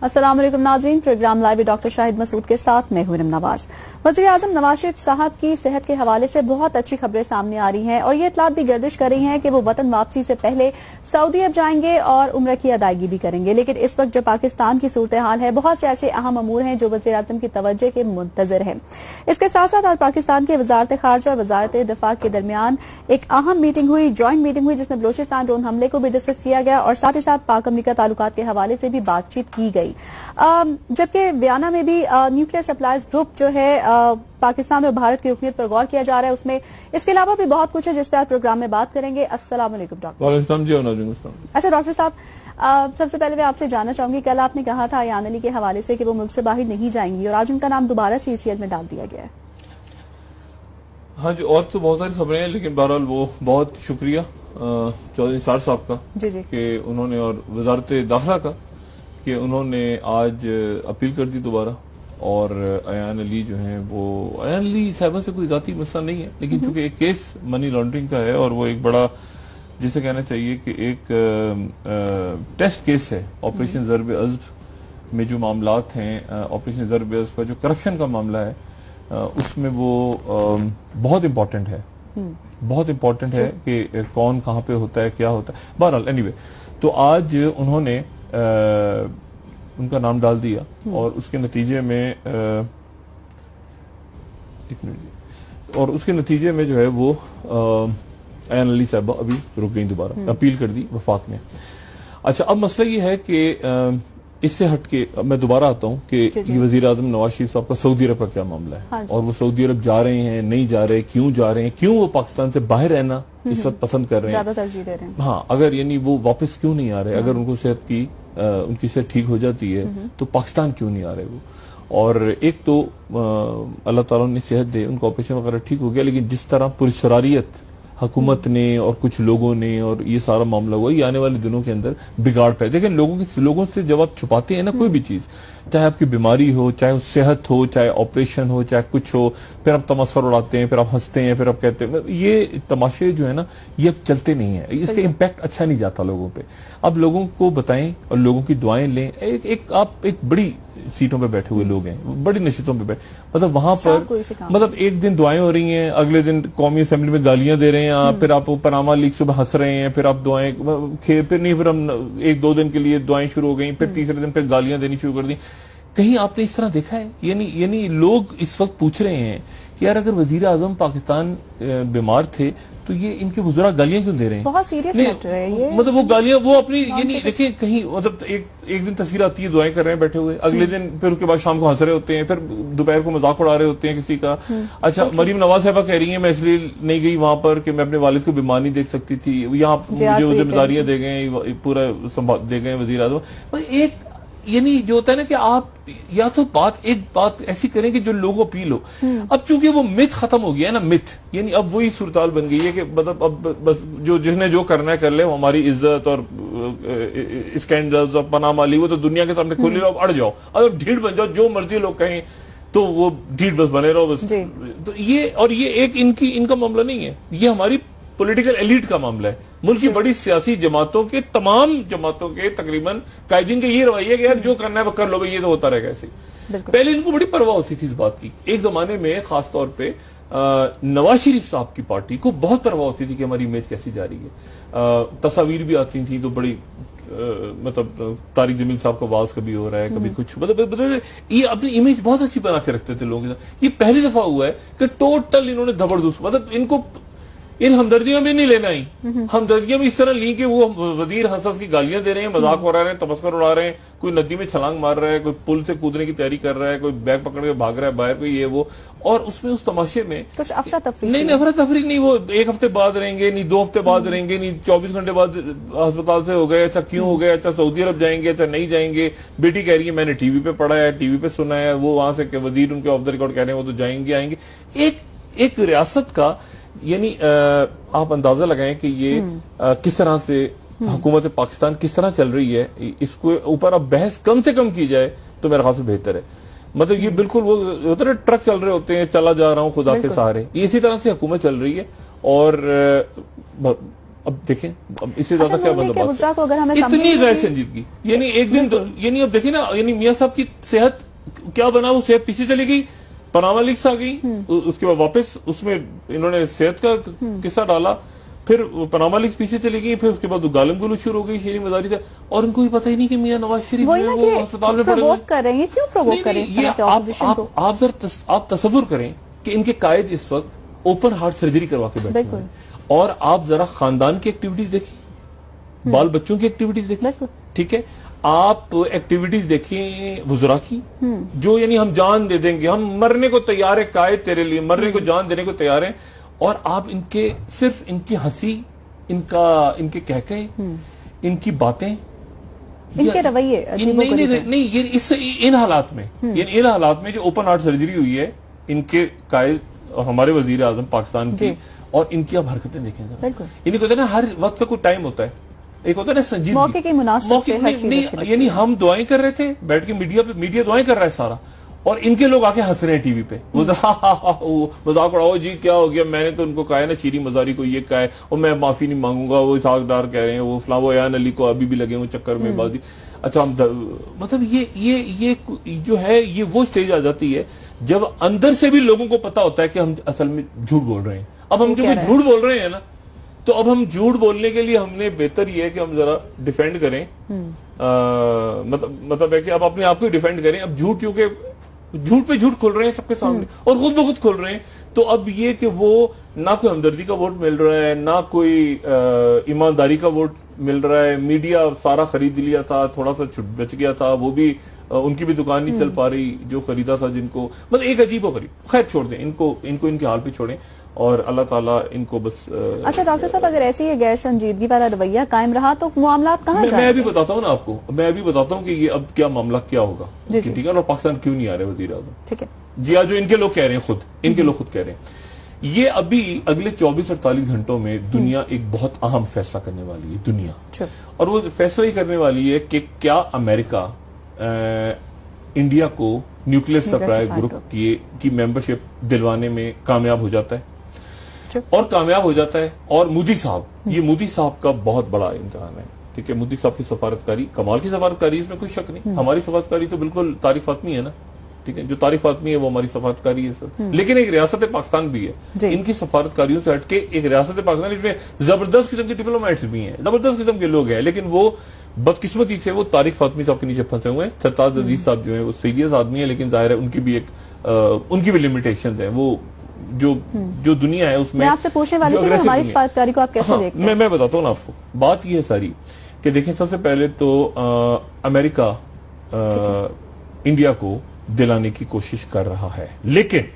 अस्सलाम वालेकुम नाज़रीन, programme live doctor Shahid Masood के साथ मैं हूं नवाज। वज़ीर आज़म नवाज शरीफ साहब की सेहत के हवाले से बहुत अच्छी खबरें सामने आ रही हैं और ये इतलात भी गर्दिश कर रही हैं कि वो वतन वापसी से पहले सऊदी अरब जाएंगे और उम्र की अदायगी भी करेंगे। लेकिन इस वक्त जो पाकिस्तान की सूरत हाल है, बहुत से ऐसे अहम अमूर हैं जो वज़ीर आज़म की तवज्जो के मुंतजर है। इसके साथ साथ आज पाकिस्तान के वजारत खारजा और वजारत दिफा के दरमियान एक अहम मीटिंग हुई, जॉइंट मीटिंग हुई, जिसमें बलोचिस्तान ड्रोन हमले को भी डिस्कस किया गया और साथ ही साथ पाक अमरीका ताल्लुकात के हवाले से भी बातचीत की गई। जबकि वियना में भी न्यूक्लियर सप्लाईज ग्रुप जो है पाकिस्तान और भारत की रुकनीत पर गौर किया जा रहा है उसमें। इसके अलावा भी बहुत कुछ है जिस पर आज प्रोग्राम में बात करेंगे। अस्सलाम वालेकुम डॉक्टर। अच्छा डॉक्टर साहब, सबसे पहले मैं आपसे जानना चाहूंगी, कल आपने कहा था अयान अली के हवाले से कि वो मुल्क से बाहर नहीं जाएंगी और आज उनका नाम दोबारा सीसीएल में डाल दिया गया है। हाँ जी, और तो बहुत सारी खबरें हैं, लेकिन बहरहाल वो बहुत शुक्रिया चौधरी निसार साहब का कि उन्होंने, और वजारत दाखिला का कि उन्होंने आज अपील कर दी दोबारा। और अयान अली जो है, वो अयान अली साहिबा से कोई जाती मसला नहीं है, लेकिन चूंकि एक केस मनी लॉन्ड्रिंग का है और वो एक बड़ा, जिसे कहना चाहिए कि एक टेस्ट केस है ऑपरेशन ज़र्ब अज़्ब में जो मामलात हैं, ऑपरेशन ज़र्ब अज़्ब का जो करप्शन का मामला है उसमें वो बहुत इम्पोर्टेंट है, बहुत इम्पोर्टेंट है कि कौन कहाँ पे होता है, क्या होता है। बहरहाल एनीवे, तो आज उन्होंने उनका नाम डाल दिया और उसके नतीजे में जो है वो अयान अली साहबा अभी रुक गई, दोबारा अपील कर दी वफाक ने। अच्छा, अब मसला ये है कि इससे हटके मैं दोबारा आता हूँ कि ये वजीर आजम नवाज शरीफ साहब का सऊदी अरब का क्या मामला है। हाँ, और वो सऊदी अरब जा रहे हैं, नहीं जा रहे, क्यों जा रहे हैं, क्यों वो पाकिस्तान से बाहर रहना इस वक्त पसंद कर रहे हैं, ज्यादा तरजीह दे रहे हैं। हाँ, अगर यानी वो वापस क्यों नहीं आ रहे, अगर उनको सेहत की उनकी सेहत ठीक हो जाती है तो पाकिस्तान क्यों नहीं आ रहे वो। और एक तो अल्लाह ताला ने सेहत दे, उनका ऑपरेशन वगैरह ठीक हो गया, लेकिन जिस तरह पुरशरारियत हुकूमत ने और कुछ लोगों ने और ये सारा मामला हुआ, ये आने वाले दिनों के अंदर बिगाड़ पाए। देखिए, लोगों से जब आप छुपाते हैं ना कोई भी चीज, चाहे आपकी बीमारी हो, चाहे सेहत हो, चाहे ऑपरेशन हो, चाहे कुछ हो, फिर आप तमस्सर उड़ाते हैं, फिर आप हंसते हैं, फिर आप कहते हैं, ये तमाशे जो है ना ये अब चलते नहीं है, इसका इम्पैक्ट अच्छा नहीं जाता लोगों पे। अब लोगों को बताएं और लोगों की दुआएं लें। आप एक बड़ी सीटों पे बैठे हुए लोग हैं, बड़ी नशितों पे बैठे, मतलब वहां पर मतलब एक दिन दुआएं हो रही हैं, अगले दिन कौमी असेंबली में गालियां दे रहे हैं, फिर आप पनामा लीग सुबह हंस रहे हैं, फिर आप दुआएं, फिर हम एक दो दिन के लिए दुआएं शुरू हो गई, फिर तीसरे दिन फिर गालियां देनी शुरू कर दी। कहीं आपने इस तरह देखा है? यानी लोग इस वक्त पूछ रहे हैं कि यार अगर वजीर आजम पाकिस्तान बीमार थे तो ये इनके बुजुर्ग गालियां क्यों दे रहे हैं? बहुत सीरियस मैटर है ये। मतलब वो गालियां वो अपनी, यानी देखिए कहीं मतलब एक दिन तस्वीर आती है दुआएं कर रहे हैं बैठे हुए, अगले दिन फिर उसके बाद शाम को हंस रहे होते हैं, फिर दोपहर को मजाक उड़ा रहे होते हैं किसी का। अच्छा, मरीम नवाज साहबा कह रही है मैं इसलिए नहीं गई वहां पर कि मैं अपने वालिद को बीमार नहीं देख सकती थी, यहाँ मुझे जिम्मेदारियां दे गए, पूरा दे गए वजीर आजम। एक यानी जो होता है ना कि आप या तो एक बात ऐसी करें कि जो लोगों को अपील हो। अब चूंकि वो मिथ खत्म हो गया है ना, मिथ, यानी अब वही सूरताल बन गई है कि मतलब अब बस जो जिसने जो करना है कर ले, हमारी इज्जत और स्कैंडल्स और पनामा लीग वो तो दुनिया के सामने खोल लो, अब अड़ जाओ, अब ढीठ बन जाओ, जो मर्जी लोग कहें तो वो ढीठ बस बने रहो बस। तो ये एक इनका मामला नहीं है, ये हमारी पॉलिटिकल एलिट का मामला है। मुल्क की बड़ी सियासी जमातों के, तमाम जमातों के तकरीबन कायदीन के ये रवैया कि यार जो करना है वो कर लो भाई, ये तो होता रहेगा ऐसे। पहले इनको बड़ी परवाह होती थी इस बात की। एक जमाने में खासतौर पे नवाज शरीफ साहब की पार्टी को बहुत परवाह होती थी कि हमारी इमेज कैसी जा रही है। तस्वीर भी आती थी तो बड़ी मतलब तारिक जमील साहब का आवाज कभी हो रहा है, कभी कुछ, मतलब ये अपनी इमेज बहुत अच्छी बना के रखते थे लोगों के साथ। ये पहली दफा हुआ है कि टोटल इन्होंने जबरदस्त, मतलब इनको इन हमदर्दियों में नहीं लेना ही, हमदर्दियों में इस तरह ली कि वो वजीर हंस की गालियां दे रहे हैं, मजाक उड़ा रहे हैं, तमस्कर उड़ा रहे हैं, कोई नदी में छलांग मार रहा है, कोई पुल से कूदने की तैयारी कर रहा है, कोई बैग पकड़ के भाग रहा है बाहर, कोई ये वो, और उसमें उस तमाशे में कुछ अफरा तफरी नहीं, अफरा तफरी नहीं, वो एक हफ्ते बाद रहेंगे नहीं, 2 हफ्ते बाद रहेंगे नहीं, 24 घंटे बाद अस्पताल से हो गए, अच्छा क्यों हो गए, अच्छा सऊदी अरब जाएंगे, अच्छा नहीं जाएंगे। बेटी कह रही है मैंने टीवी पे पढ़ा है, टीवी पे सुना है, वो वहां से वजीर उनके ऑफ द रिकॉर्ड कह रहे हैं वो तो जाएंगे आएंगे। एक रियासत का यानी आप अंदाजा लगाएं कि ये किस तरह से हुकूमत पाकिस्तान किस तरह चल रही है, इसको ऊपर अब बहस कम से कम की जाए तो मेरे ख्याल से बेहतर है। मतलब ये बिल्कुल वो होता है ट्रक चल रहे होते हैं, चला जा रहा हूं खुदा के सहारे, इसी तरह से हुकूमत चल रही है। और अब देखें, अब इससे ज्यादा क्या बंदोबस्त, इतनी गैर संजीदगी, यानी एक दिन यानी अब देखें ना, यानी मियां साहब की सेहत क्या बना, वो सेहत पीछे चली गई, पनामा लीक्स आ गई, उसके बाद वापस उसमें इन्होंने सेहत का किस्सा डाला, फिर पनामा लीक्स पीछे चली गई, फिर उसके बाद गालिम गुलू शुरू हो गई शीरी मजारी से, और उनको भी पता ही नहीं कि मियां नवाज शरीफ वो अस्पताल में पड़े हुए कर रहे हैं। क्यों प्रोवोक कर रहे हैं? आप तसव्वुर करें कि इनके कायद इस वक्त ओपन हार्ट सर्जरी करवा के बैठे हैं, और आप जरा खानदान की एक्टिविटीज देखें, बाल बच्चों की एक्टिविटीज देखें, ठीक है, आप एक्टिविटीज देखें वुज़रा की, जो यानी हम जान दे देंगे, हम मरने को तैयार है, कायद तेरे लिए मरने को जान देने को तैयार है, और आप इनके सिर्फ इनकी हंसी, इनके कहके, इनकी बातें, इनके रवैये नहीं ये इन हालात में जो ओपन हार्ट सर्जरी हुई है इनके कायद और हमारे वजीर आजम पाकिस्तान की, और इनकी आप हरकतें देखें, इन्हें कहते हैं ना हर वक्त का कोई टाइम होता है, एक होता है ना संजीदगी, मौके की मुनासिबत यानी हम दुआएं कर रहे थे बैठ के, मीडिया दुआएं कर रहा है सारा, और इनके लोग आके हंस रहे हैं टीवी पे, मजाक उड़ाओ जी क्या हो गया, मैंने तो उनको कहा है ना शीरी मजारी को ये कहा है, और मैं माफी नहीं मांगूंगा, वो इसहाकडार कह रहे हैं, वो फला, वो यान अली को अभी भी लगे हुए चक्कर में बाजी। अच्छा मतलब ये जो है ये वो स्टेज आ जाती है जब अंदर से भी लोगों को पता होता है कि हम असल में झूठ बोल रहे हैं। अब हम जो झूठ बोल रहे हैं ना, तो अब हम झूठ बोलने के लिए हमने बेहतर ये है कि हम जरा डिफेंड करें, मतलब है कि अब अपने आप को डिफेंड करें। अब झूठ चूंकि झूठ पे झूठ खोल रहे हैं सबके सामने, और खुद ब खुद खोल रहे हैं, तो अब ये कि वो ना कोई हमदर्दी का वोट मिल रहा है, ना कोई ईमानदारी का वोट मिल रहा है, मीडिया सारा खरीद लिया था, थोड़ा सा बच गया था, वो भी उनकी भी दुकान नहीं चल पा रही जो खरीदा था जिनको, मतलब एक अजीब गरीब। खैर छोड़ दें इनको इनके हाल पे छोड़ें, और अल्लाह ताला इनको बस। अच्छा डॉक्टर साहब, अगर ऐसी ये गैर संजीदगी वाला रवैया कायम रहा तो मामला कहाँ जाएंगे? मैं अभी बताता हूँ ना आपको, मैं अभी बताता हूँ कि ये अब क्या मामला क्या होगा, ठीक है, और पाकिस्तान क्यों नहीं आ रहे वजीर आजम, ठीक है जी, आज जो इनके लोग कह रहे हैं, इनके लोग खुद कह रहे हैं, ये अभी अगले 24-48 घंटों में दुनिया एक बहुत अहम फैसला करने वाली है दुनिया, और वो फैसला ही करने वाली है कि क्या अमेरिका इंडिया को न्यूक्लियर सप्लाई ग्रुप की मेंबरशिप दिलवाने में कामयाब हो जाता है, और कामयाब हो जाता है। और मोदी साहब, ये मोदी साहब का बहुत बड़ा इम्तिहान है, ठीक है, मोदी साहब की सफारतकारी, कमाल की सफारतकारी, इसमें कोई शक नहीं, हमारी सफारतकारी तो बिल्कुल तारीफ फातमी है ना, ठीक है, जो तारीफ फातमी है वो हमारी सफारतकारी है सर, लेकिन एक रियासत पाकिस्तान भी है, इनकी सफारतकारियों से हटके एक रियासत पाकिस्तान, इसमें जबरदस्त किस्म के डिप्लोमेट्स भी हैं, जबरदस्त किस्म के लोग हैं, लेकिन वो बदकिस्मती से वो तारिक फातमी साहब के नीचे फंसे हुए हैं। सरताज अजीज साहब जो है वो सीरियस आदमी है, लेकिन जाहिर है उनकी भी लिमिटेशंस हैं, वो जो दुनिया है उसमें। मैं आपसे पूछने वाली थी हमारी सफारतकारी को आप कैसे देखते हैं? मैं बताता हूँ ना आपको, बात ये है सारी कि देखें, सबसे पहले तो अमेरिका इंडिया को दिलाने की कोशिश कर रहा है, लेकिन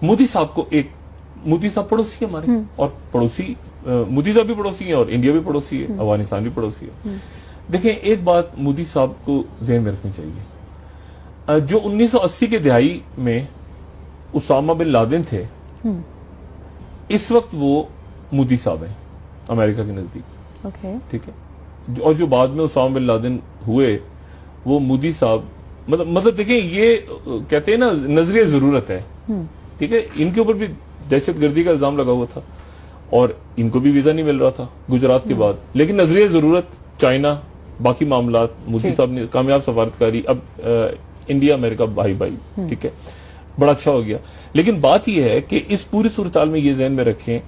मोदी साहब पड़ोसी हमारे, और पड़ोसी मोदी साहब भी पड़ोसी है और इंडिया भी पड़ोसी है, अफगानिस्तान भी पड़ोसी है। देखें, एक बात मोदी साहब को ध्यान में रखनी चाहिए, जो 1980 के दहाई में उसामा बिन लादेन थे, इस वक्त वो मोदी साहब हैं अमेरिका के नजदीक, ठीक है, और जो बाद में उसामा बिन लादेन हुए वो मोदी साहब, मतलब देखिए, ये कहते हैं ना नजरिए जरूरत है, ठीक है, इनके ऊपर भी दहशतगर्दी का इल्जाम लगा हुआ था, और इनको भी वीजा नहीं मिल रहा था गुजरात के बाद, लेकिन नजरिए जरूरत, चाइना, बाकी मामला, मोदी साहब ने कामयाब सफारतकारी, अब इंडिया अमेरिका भाई, ठीक है, बड़ा अच्छा हो गया। लेकिन बात यह है कि इस पूरी सूरत में ये ध्यान में रखें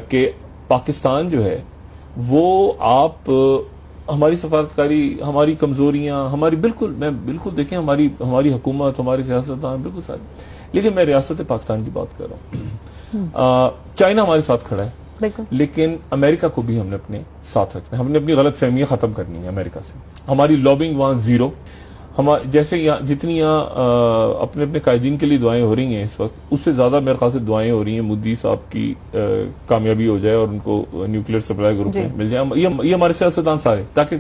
कि पाकिस्तान जो है वो आप हमारी सफारतकारी, हमारी कमजोरियां, हमारी बिल्कुल देखें, हमारी हुकूमत, हमारी सियासतदान बिल्कुल सारी, लेकिन मैं रियासत पाकिस्तान की बात कर रहा हूँ। चाइना हमारे साथ खड़ा है, लेकिन अमेरिका को भी हमने अपने साथ रखना है, हमने अपनी गलत फहमियां खत्म करनी है अमेरिका से। हमारी लॉबिंग वहां जीरो, जैसे यहाँ जितनी यहाँ अपने अपने कायदीन के लिए दुआएं हो रही हैं इस वक्त, उससे ज्यादा मेरे ख्याल से दुआएं हो रही हैं मोदी साहब की कामयाबी हो जाए और उनको न्यूक्लियर सप्लाई ग्रुप में मिल जाए। ये हमारे सियासतदान सारे, ताकि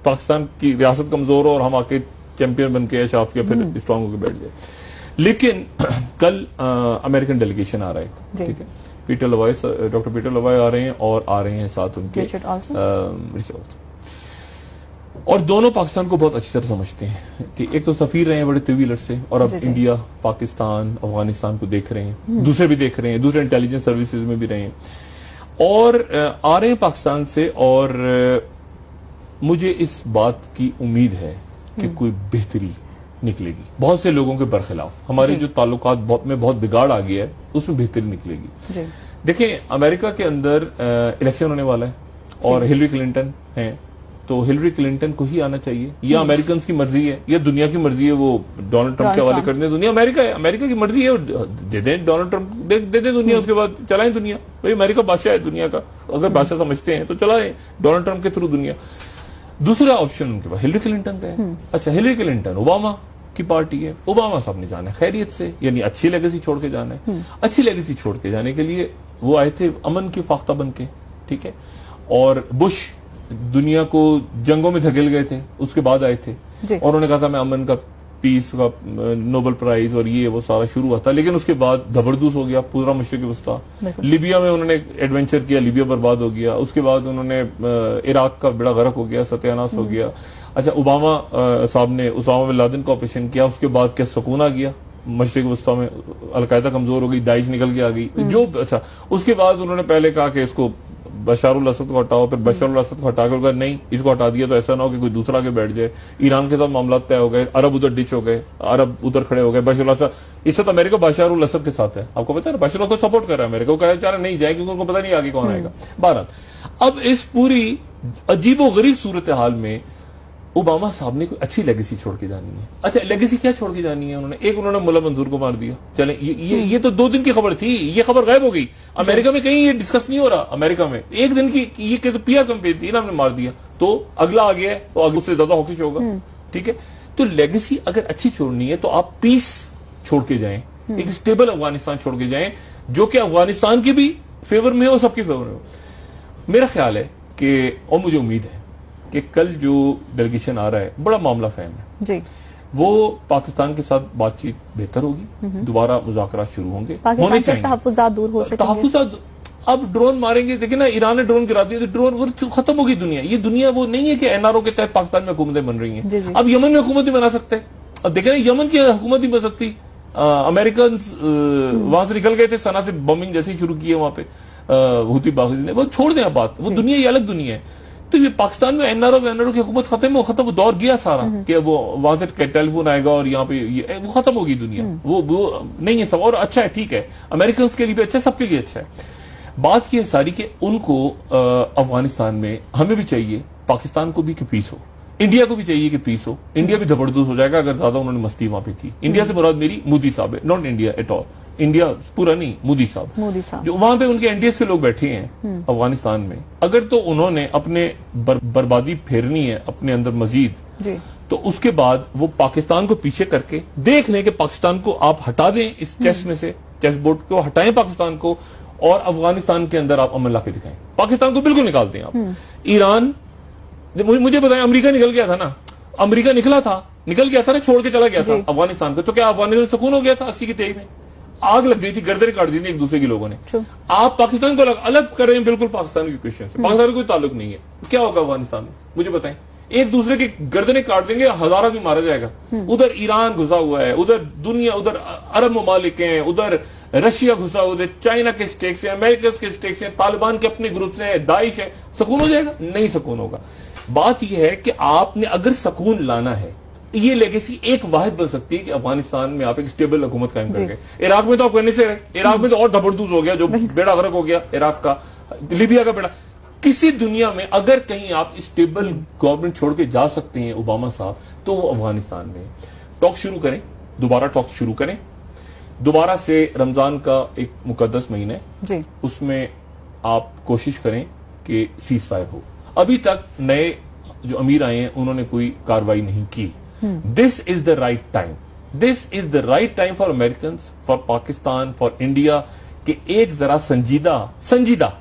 पाकिस्तान की रियासत कमजोर हो और हम आके चैंपियन बन के शाफ या फिर स्ट्रांग होकर बैठ जाए। लेकिन कल अमेरिकन डेलीगेशन आ रहा है, ठीक है, डॉक्टर पीटर लवाई आ रहे हैं, और आ रहे हैं साथ उनके रिचर्ड, और दोनों पाकिस्तान को बहुत अच्छी तरह समझते हैं। एक तो सफीर रहे हैं बड़े तवील से, और अब इंडिया, पाकिस्तान, अफगानिस्तान को देख रहे हैं, दूसरे भी देख रहे हैं, दूसरे इंटेलिजेंस सर्विसेज में भी रहे हैं, और आ रहे हैं पाकिस्तान से, और मुझे इस बात की उम्मीद है कि कोई बेहतरी निकलेगी। बहुत से लोगों के बरखिलाफ हमारे जो ताल्लुकात में बहुत बिगाड़ आ गया है, उसमें बेहतरी निकलेगी। देखिए, अमेरिका के अंदर इलेक्शन होने वाला है और हिलरी क्लिंटन है, तो हिलरी क्लिंटन को ही आना चाहिए। या अमेरिकन की मर्जी है या दुनिया की मर्जी है, वो डोनाल्ड ट्रंप के हवाले कर दें। दुनिया अमेरिका है, अमेरिका की मर्जी है, दे दें डोनाल्ड ट्रंप, दे दें दुनिया, उसके बाद चलाएं दुनिया। भाई अमेरिका बादशाह है दुनिया का, अगर बादशाह समझते हैं तो चलाएं डोनाल्ड ट्रंप के थ्रू दुनिया। दूसरा ऑप्शन उनके पास हिलरी क्लिंटन का है। अच्छा, हिलरी क्लिंटन ओबामा की पार्टी है, ओबामा साहब ने जाना है खैरियत से, यानी अच्छी लेगेसी छोड़ के जाना है। अच्छी लेगेसी छोड़ के जाने के लिए वो आए थे अमन की फाख्ता बन के, ठीक है। और बुश दुनिया को जंगों में धकेल गए थे, उसके बाद आए थे और उन्होंने कहा था मैं अमन का, पीस का नोबेल प्राइज और ये वो सारा शुरू हुआ था, लेकिन उसके बाद जबरदस्त हो गया पूरा मशरिक वस्ता। लीबिया में उन्होंने एडवेंचर किया, लीबिया बर्बाद हो गया। उसके बाद उन्होंने इराक का बड़ा गरक हो गया, सत्यानाश हो गया। अच्छा, ओबामा साहब ने उसामा बिन लादेन का ऑपरेशन किया, उसके बाद क्या सुकून आ गया मशरिक वस्ता में, अलकायदा कमजोर हो गई, दाइश निकल के आ गई जो। अच्छा, उसके बाद उन्होंने पहले कहा कि इसको बशारुल असद को हटाओ, फिर बशारुल असद को हटा कर नहीं, इसको हटा दिया तो ऐसा ना हो कि कोई दूसरा के बैठ जाए। ईरान के साथ मामला तय हो गए, अरब उधर डिच हो गए, अरब उधर खड़े हो गए। बशारुल असद, इससे तो अमेरिका बशारुल असद के साथ है, आपको पता है, बशारुल को सपोर्ट कर रहा है अमेरिका, वो कह रहा नहीं जाए क्योंकि उनको पता नहीं आगे कौन आएगा। बहरहाल, अब इस पूरी अजीबो गरीब सूरत हाल में ओबामा साहब ने कोई अच्छी लेगेसी छोड़ के जानी है। अच्छा, लेगेसी क्या छोड़ के जानी है उन्होंने? एक, उन्होंने मुल्ला मंसूर को मार दिया। चले, ये तो 2 दिन की खबर थी, ये खबर गायब हो गई। अमेरिका में कहीं ये डिस्कस नहीं हो रहा। अमेरिका में 1 दिन की ये तो पिया कंपेन थी ना, हमने मार दिया तो अगला आ गया, तो अगले उससे ज्यादा हॉकिश होगा। ठीक है, तो लेगेसी अगर अच्छी छोड़नी है तो आप पीस छोड़ के जाएं, एक स्टेबल अफगानिस्तान छोड़ के जाएं, जो कि अफगानिस्तान के भी फेवर में हो, सबके फेवर में हो। मेरा ख्याल है कि, और मुझे उम्मीद है कि कल जो डेलीगेशन आ रहा है बड़ा मामला फहम है जी, वो पाकिस्तान के साथ बातचीत बेहतर होगी, दोबारा मुज़ाकरात शुरू होंगे, होने चाहिए, तहफ़्फ़ुज़ात दूर हो सकेंगे। तहफ़्फ़ुज़ात, अब ड्रोन मारेंगे, देखिए ना ईरान ने ड्रोन गिरा दिया तो ड्रोन वो खत्म होगी दुनिया। ये दुनिया वो नहीं है कि एनआरओ के तहत पाकिस्तान में हुकूमतें बन रही हैं। अब यमन में हुकूमत ही बना सकते हैं। अब देखें ना, यमन की हुकूमत ही बन सकती। अमेरिकन वहां से निकल गए थे, सना से बॉम्बिंग जैसे शुरू की है वहां पे हुती बागजी ने, वो छोड़ दें बात, वो दुनिया ये अलग दुनिया है। तो ये पाकिस्तान में एनआरओ की हुकूमत खत्म वो दौर गया सारा, कि वो वहां से टेलीफोन आएगा और यहाँ पे वो खत्म होगी दुनिया, वो नहीं है सब। और अच्छा है, ठीक है, अमेरिकन के लिए भी अच्छा है, सबके लिए अच्छा है। बात यह है सारी कि उनको अफगानिस्तान में हमें भी चाहिए, पाकिस्तान को भी कि पीस हो, इंडिया को भी चाहिए कि पीस हो। इंडिया भी जबरदस्त हो जाएगा अगर ज्यादा उन्होंने मस्ती वहां पे की। इंडिया से मुराद मेरी मोदी साहब है, not India at all, India पूरा नहीं, मोदी साहब जो वहां पे उनके एनडीएस के लोग बैठे हैं अफगानिस्तान में, अगर तो उन्होंने अपने बर्बादी फेरनी है अपने अंदर मजीद, तो उसके बाद वो पाकिस्तान को पीछे करके देख लें कि पाकिस्तान को आप हटा दें इस चेस में से, चेस बोर्ड को हटाएं पाकिस्तान को, और अफगानिस्तान के अंदर आप अमल ला के दिखाएं। पाकिस्तान को बिल्कुल निकाल दें आप। ईरान, मुझे बताएं, अमेरिका निकल गया था ना, अमेरिका निकल गया था ना, छोड़ के चला गया था अफगानिस्तान को, तो क्या अफगानिस्तान सुकून हो गया था? 80 की तेई में आग लग गई थी, गर्दनें काट दी थी एक दूसरे के लोगों ने। आप पाकिस्तान को अलग कर रहे हैं बिल्कुल पाकिस्तान की क्वेश्चन से, पाकिस्तान का कोई ताल्लुक नहीं है। क्या होगा अफगानिस्तान में मुझे बताएं? एक दूसरे की गर्दनें काट देंगे, हजारों भी मारा जाएगा। उधर ईरान घुसा हुआ है, उधर दुनिया, उधर अरब ममालिक हैं, उधर रशिया घुसा हुआ है, चाइना के स्टेक्स हैं, अमेरिका के स्टेक्स हैं, तालिबान के अपने ग्रुप हैं, दाइश है। सुकून हो जाएगा? नहीं सुकून होगा। बात यह है कि आपने अगर सुकून लाना है, ये लेगेसी एक वाहिद बन सकती है कि अफगानिस्तान में आप एक स्टेबल हुकूमत कायम कर गए। इराक में तो आप कहने से, इराक में तो और जबरदस्त हो गया, जो बेड़ा गर्क हो गया इराक का, लीबिया का बेड़ा। किसी दुनिया में अगर कहीं आप स्टेबल गवर्नमेंट छोड़ के जा सकते हैं ओबामा साहब, तो वो अफगानिस्तान में। टॉक शुरू करें, दोबारा टॉक शुरू करें, दोबारा से रमजान का एक मुकद्दस महीना है, उसमें आप कोशिश करें कि सीज फायर हो। अभी तक नए जो अमीर आए हैं उन्होंने कोई कार्रवाई नहीं की। This is the right time, this is the right time for American, for Pakistan, for India, कि एक जरा संजीदा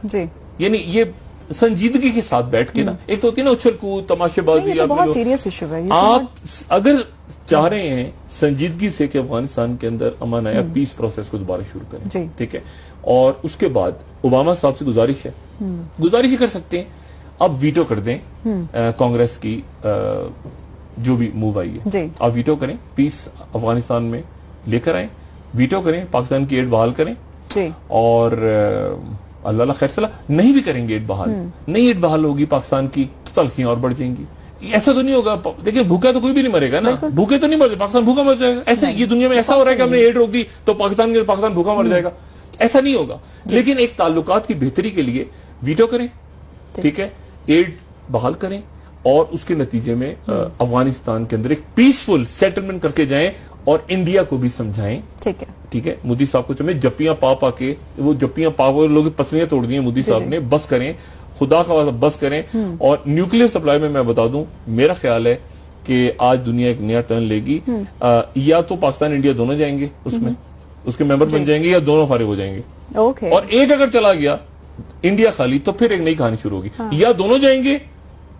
यानी ये संजीदगी के साथ बैठ के ना, एक तो होती है ना उछल कूद तमाशेबाजी, तो बहुत सीरियस इशू है। आप अगर चाह रहे हैं संजीदगी से कि अफगानिस्तान के अंदर अमन आया, पीस प्रोसेस को दोबारा शुरू करें, ठीक है। और उसके बाद ओबामा साहब से गुजारिश ही कर सकते हैं, अब वीटो कर दें कांग्रेस की जो भी मूव आई है, आप वीटो करें, पीस अफगानिस्तान में लेकर आए, वीटो करें, पाकिस्तान की एड बहाल करें, और अल्लाह खैर सलाह, नहीं भी करेंगे ईद बहाल, नहीं ईद बहाल होगी पाकिस्तान की तो तलखियां और बढ़ जाएंगी। ऐसा तो नहीं होगा, देखिए भूखा तो कोई भी नहीं मरेगा ना, भूखे तो नहीं मर, पाकिस्तान भूखा मर जाएगा। ऐसे ये दुनिया में ऐसा हो रहा है कि हमने एड रोक दी तो पाकिस्तान भूखा मर जाएगा, ऐसा नहीं होगा। लेकिन एक ताल्लुकात की बेहतरी के लिए वीटो करें, ठीक है, एड बहाल करें और उसके नतीजे में अफगानिस्तान के अंदर एक पीसफुल सेटलमेंट करके जाएं और इंडिया को भी समझाएं। ठीक है, मोदी साहब को समझे, जप्पियां पा के वो जप्पियां पा लोग पसलियां तोड़ दी हैं मोदी साहब ने, बस करें, खुदा का वास्ता बस करें। और न्यूक्लियर सप्लाई में मैं बता दूं, मेरा ख्याल है कि आज दुनिया एक नया टर्न लेगी, या तो पाकिस्तान इंडिया दोनों जाएंगे उसमें, उसके मेंबर बन जाएंगे, या दोनों फारिग हो जाएंगे। और एक अगर चला गया इंडिया खाली तो फिर एक नई कहानी शुरू होगी, या दोनों जाएंगे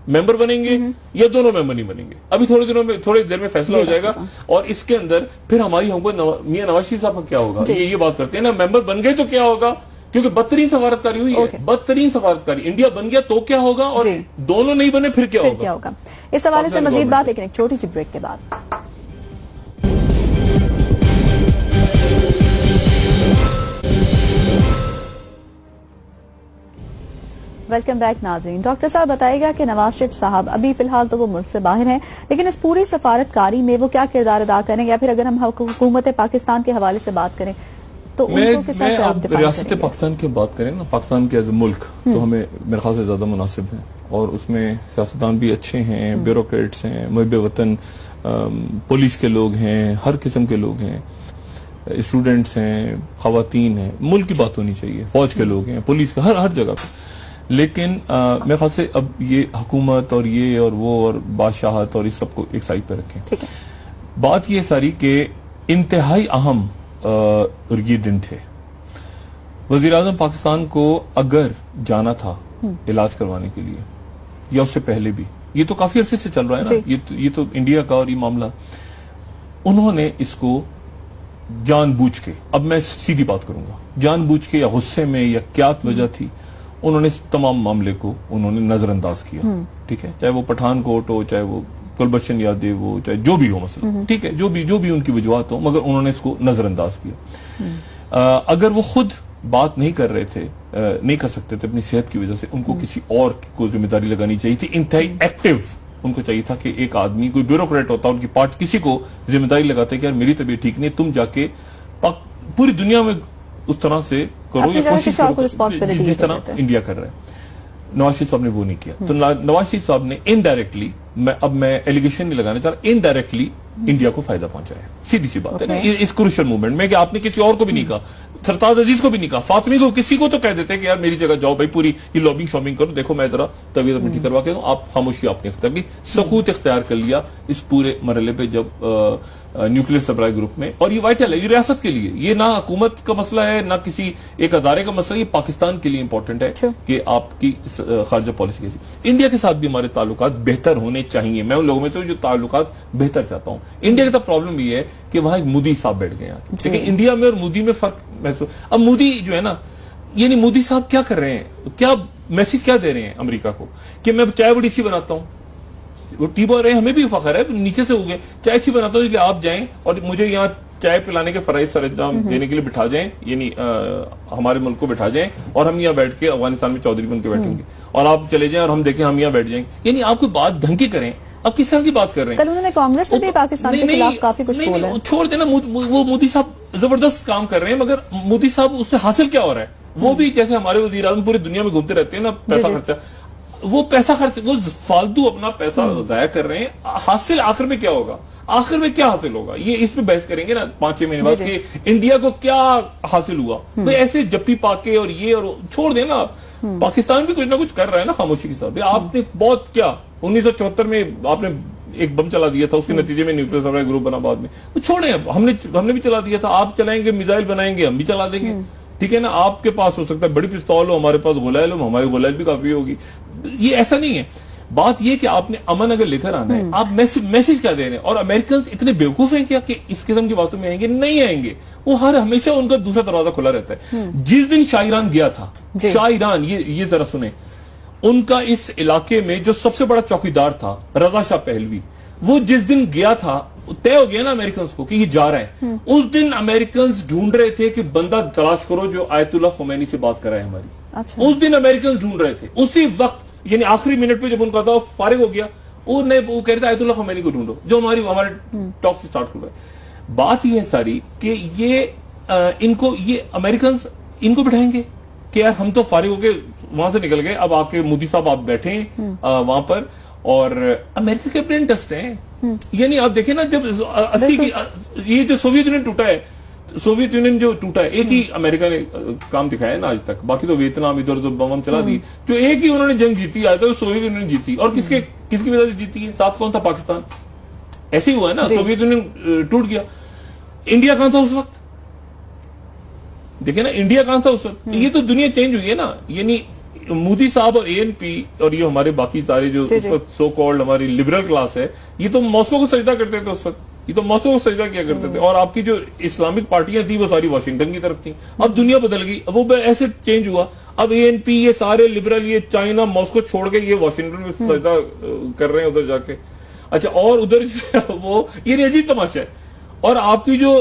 मेंबर बनेंगे या दोनों मेंबर नहीं बनेंगे। अभी थोड़ी देर में फैसला हो जाएगा। और इसके अंदर फिर हमारी हमको मियां नवाज शरीफ साहब का क्या होगा, ये बात करते हैं ना, मेंबर बन गए तो क्या होगा, क्योंकि बदतरीन सफारतकारी हुई है, बदतरीन सफारतकारी। इंडिया बन गया तो क्या होगा, और दोनों नहीं बने फिर क्या होगा। इस हवाले से मजीद बात लेकिन एक छोटी सी ब्रेक के बाद। वेलकम बैक नाज़रीन। डॉक्टर साहब बताएगा कि नवाज शरीफ साहब अभी फिलहाल तो वो मुल्क से बाहर हैं, लेकिन इस पूरी सफारतकारी में वो क्या किरदार अदा करेंगे, या फिर अगर हम हुकूमत पाकिस्तान के हवाले से बात करें तो उनको किस तरह से आप डिफाइन रियासत पाकिस्तान की बात करें ना, पाकिस्तान के एज ए मुल्क तो हमें मेरे ख्याल से ज्यादा मुनासिब है, और उसमें सियासतदान भी अच्छे हैं, ब्यूरोक्रेट्स हैं, मुहिब वतन, पुलिस के लोग हैं, हर किस्म के लोग हैं, स्टूडेंट्स हैं, खवातीन हैं, मुल्क की बात होनी चाहिए, फौज के लोग हैं, पुलिस के हर जगह पे। लेकिन मेरे ख्याल से अब ये हुकूमत और ये और वो और बादशाहत और इस सबको एक साइड पे रखें। बात ये सारी के इंतहाई अहम और ये दिन थे, वजीर आजम पाकिस्तान को अगर जाना था इलाज करवाने के लिए, या उससे पहले भी, ये तो काफी अरसे से चल रहा है ना, ये तो इंडिया का और ये मामला, उन्होंने इसको जानबूझ के, अब मैं सीधी बात करूंगा, जानबूझ के या गुस्से में या क्या वजह थी, उन्होंने इस तमाम मामले को उन्होंने नजरअंदाज किया। ठीक है, चाहे वो पठानकोट हो, चाहे वो कुलभूषण यादव हो, चाहे जो भी हो मसला, ठीक है, जो भी उनकी वजूहत हो, मगर उन्होंने इसको नजरअंदाज किया। अगर वो खुद बात नहीं कर रहे थे, नहीं कर सकते थे अपनी सेहत की वजह से, उनको किसी और को जिम्मेदारी लगानी चाहिए थी। इंतहाई एक्टिव उनको चाहिए था कि एक आदमी, कोई ब्यूरोक्रेट होता, उनकी पार्टी किसी को जिम्मेदारी लगाते कि यार मेरी तबीयत ठीक नहीं, तुम जाके पूरी दुनिया में उस तरह से करो या कोशिश करो जिस तरह इंडिया कर रहा है। नवाज शरीफ साहब ने वो नहीं किया, तो नवाज शरीफ साहब ने इनडायरेक्टली, मैं एलिगेशन नहीं लगाना चाह रहा, इनडायरेक्टली इंडिया को फायदा पहुंचाया। सीधी सी बात है ना, इस क्रूशियल मूवमेंट में कि आपने किसी और को भी नहीं कहा, सरताज अजीज को भी नहीं कहा, फातिमी को, किसी को तो कह देते कि यार मेरी जगह जाओ भाई, पूरी ये लॉबिंग शॉपिंग करो, देखो मैं जरा तबीयत अपनी ठीक करवा के दूं, आप खामोशी आपने इख्तियार की, सकूत इख्तियार कर लिया इस पूरे मरहले पे जब न्यूक्लियर सप्लाई ग्रुप में। और ये वाइटल है, ये रियासत के लिए, ये ना हुकूमत का मसला है ना किसी एक अदारे का मसला, ये पाकिस्तान के लिए इंपॉर्टेंट है कि आपकी खारजा पॉलिसी कैसी। इंडिया के साथ भी हमारे ताल्लुकात बेहतर होने चाहिए, मैं उन लोगों में तो जो ताल्लुकात बेहतर चाहता हूं। इंडिया का तो प्रॉब्लम ये है कि वहां एक मोदी साहब बैठ गए, लेकिन इंडिया में और मोदी में फर्क महसूस। अब मोदी जो है ना, यानी मोदी साहब क्या कर रहे हैं, क्या मैसेज क्या दे रहे हैं अमेरिका को कि मैं चाय बड़ी अच्छी बनाता हूं, वो टी बॉय रहे, हमें भी फखर है, नीचे से हो गए, चाय अच्छी बनाता हूं इसलिए आप जाएं और मुझे यहाँ चाय पिलाने के फराइज सरंजाम देने के लिए बिठा जाएं, यानी हमारे मुल्क को बिठा जाएं और हम यहाँ बैठ के अफगानिस्तान में चौधरी बन के बैठेंगे, और आप चले जाएं और हम देखें हम यहाँ बैठ जाएंगे। यानी आपको बात ढंग की करें। अब किस तरह की बात कर रहे हैं? कल उन्होंने कांग्रेस में भी पाकिस्तान के खिलाफ काफी कुछ बोला है। छोड़ देना, वो मोदी साहब जबरदस्त काम कर रहे हैं, मगर मोदी साहब उससे हासिल क्या हो रहा है? वो भी जैसे हमारे वजीर आज़म पूरी दुनिया में घूमते रहते हैं ना, पैसा खर्चा, वो पैसा खर्च, वो फालतू अपना पैसा जाया कर रहे हैं। हासिल आखिर में क्या होगा? आखिर में क्या हासिल होगा? ये इस पे बहस करेंगे ना 5-6 महीने बाद कि इंडिया को क्या हासिल हुआ। भाई ऐसे जप्पी पाके और ये और छोड़ देना। पाकिस्तान भी कुछ ना कुछ कर रहा है ना खामोशी के साथ। आपने बहुत क्या 1974 में आपने एक बम चला दिया था, उसके नतीजे में न्यूक्लियर सप्लाई ग्रुप बना बाद में। वो छोड़े, हमने भी चला दिया था, आप चलाएंगे, मिसाइल बनाएंगे, हम भी चला देंगे, ठीक है ना। आपके पास हो सकता है बड़ी पिस्तौल हो, हमारे पास गुलैल हो, हमारी गुलैल भी काफी होगी। ये ऐसा नहीं है। बात ये कि आपने अमन अगर लेकर आना है, आप मैसेज क्या दे रहे हैं? और अमेरिकन इतने बेवकूफ हैं क्या कि इस किस्म की बातों में आएंगे? नहीं आएंगे। वो हमेशा उनका दूसरा दरवाजा खुला रहता है। जिस दिन शाह ईरान गया था, शाह ईरान, ये जरा सुने, उनका इस इलाके में जो सबसे बड़ा चौकीदार था रजा शाह पहलवी, वो जिस दिन गया था, तय हो गया ना अमेरिकन को कि ये जा रहा है। उस दिन अमेरिकन ढूंढ रहे थे कि बंदा तलाश करो जो आयतुल्लाह खुमैनी से बात कराए हमारी। अच्छा। उस दिन अमेरिकन ढूंढ रहे थे, उसी वक्त यानी आखिरी मिनट पे जब उनका था फारिग हो गया, वो कह रहे थे आयतुल्लाह खमैनी को ढूंढो, जो हमारे टॉक से स्टार्ट हुआ है। बात ये है सारी कि ये इनको ये अमेरिकन इनको बिठाएंगे कि यार हम तो फारिग होके वहां से निकल गए, अब आके मोदी साहब आप बैठे हैं वहां पर, और अमेरिका के अपने इंटरेस्ट हैं। यानी आप देखें ना, जब 80 की ये जो सोवियत यूनियन टूटा है, सोवियत यूनियन जो टूटा है, एक ही अमेरिका ने काम दिखाया है ना आज तक, बाकी तो वियतनाम इधर उधर बम चला दी। जो एक ही उन्होंने जंग जीती आज तक, सोवियत यूनियन जीती, और किसकी वजह से जीती है? साथ कौन था? पाकिस्तान। ऐसे ही हुआ है ना, सोवियत यूनियन टूट गया, इंडिया कहां था उस वक्त? देखिए ना, इंडिया कहां था उस वक्त? ये तो दुनिया चेंज हुई है ना। यानी मोदी साहब और एएनपी और ये हमारे बाकी सारे जो उस वक्त सो कॉल्ड हमारी लिबरल क्लास है, ये तो मॉस्को को सजदा करते थे उस वक्त, ये तो मॉस्को को सजदा किया करते थे, और आपकी जो इस्लामिक पार्टियां थी वो सारी वॉशिंगटन की तरफ थी। अब दुनिया बदल गई, वो ऐसे चेंज हुआ। अब एएनपी ये सारे लिबरल, ये चाइना मॉस्को छोड़ के ये वॉशिंगटन में सजदा कर रहे हैं उधर जाके। अच्छा, और उधर वो ये अजीब तमाशा है। और आपकी जो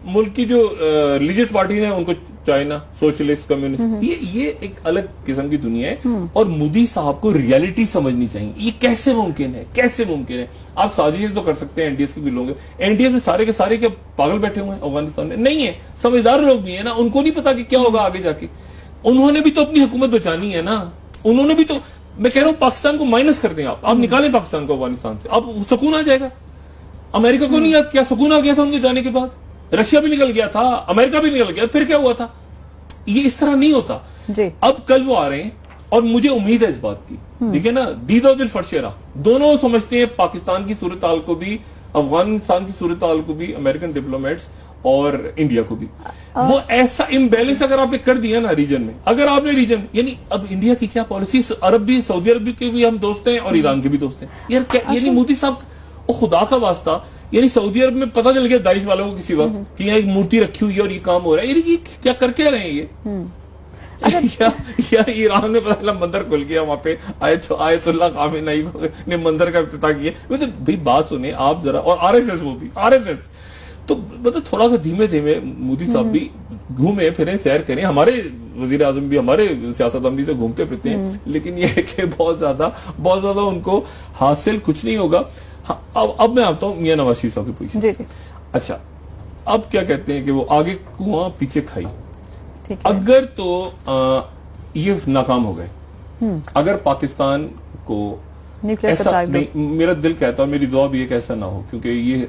मुल्क की जो रिलीजियस पार्टी है उनको चाइना सोशलिस्ट कम्युनिस्ट, ये एक अलग किस्म की दुनिया है। और मोदी साहब को रियलिटी समझनी चाहिए, ये कैसे मुमकिन है, कैसे मुमकिन है? आप साजिशें तो कर सकते हैं एनडीएस के भी लोग, एनडीएस में सारे के सारे क्या पागल बैठे हुए हैं अफगानिस्तान में? नहीं है, समझदार लोग भी है ना, उनको नहीं पता कि क्या होगा आगे जाके। उन्होंने भी तो अपनी हुकूमत बचानी है ना, उन्होंने भी तो, मैं कह रहा हूं पाकिस्तान को माइनस कर दें आप निकालें पाकिस्तान को अफगानिस्तान से, अब सुकून आ जाएगा। अमेरिका को नहीं याद क्या सुकून आ गया था उनके जाने के बाद? रशिया भी निकल गया था, अमेरिका भी निकल गया, फिर क्या हुआ था? ये इस तरह नहीं होता जी। अब कल वो आ रहे हैं और मुझे उम्मीद है इस बात की, देखिए ना, दीद और दिल फरशेरा दोनों समझते हैं पाकिस्तान की सूरत हाल को भी, अफगानिस्तान की सूरत हाल को भी, अमेरिकन डिप्लोमेट्स और इंडिया को भी। वो ऐसा इम्बैलेंस अगर आपने कर दिया ना रीजन में, अगर आपने रीजन, यानी अब इंडिया की क्या पॉलिसी, अरब भी, सऊदी अरब के भी हम दोस्त हैं और ईरान के भी दोस्त हैं यार, क्या यानी मोदी साहब खुदा का वास्ता, यानी सऊदी अरब में पता चल गया दाइश वालों को किसी वक्त कि यहाँ एक मूर्ति रखी हुई है और ये काम हो रहा है, यानी ये क्या करके रहे हैं ये? या ईरान में पता चला मंदिर खुल गया वहां पे, आयतुल्लाह खामेनी ने मंदिर का इफ्तिताह किया। मतलब भाई बात सुने आप जरा, और आरएसएस, वो भी आरएसएस, तो मतलब थोड़ा सा धीमे धीमे मोदी साहब भी घूमे फिरे, सैर करें। हमारे वजीर आजम भी हमारे सियासतदान से घूमते फिरते हैं, लेकिन ये है कि बहुत ज्यादा उनको हासिल कुछ नहीं होगा। अब मैं आता हूं मियां नवाज शरीफ साहब की पोजीशन। अच्छा, अब क्या कहते हैं कि वो आगे कुआं पीछे खाई, अगर तो ये नाकाम हो गए, अगर पाकिस्तान को ऐसा नहीं, मेरा दिल कहता है, मेरी दुआ भी है कि ऐसा ना हो, क्योंकि ये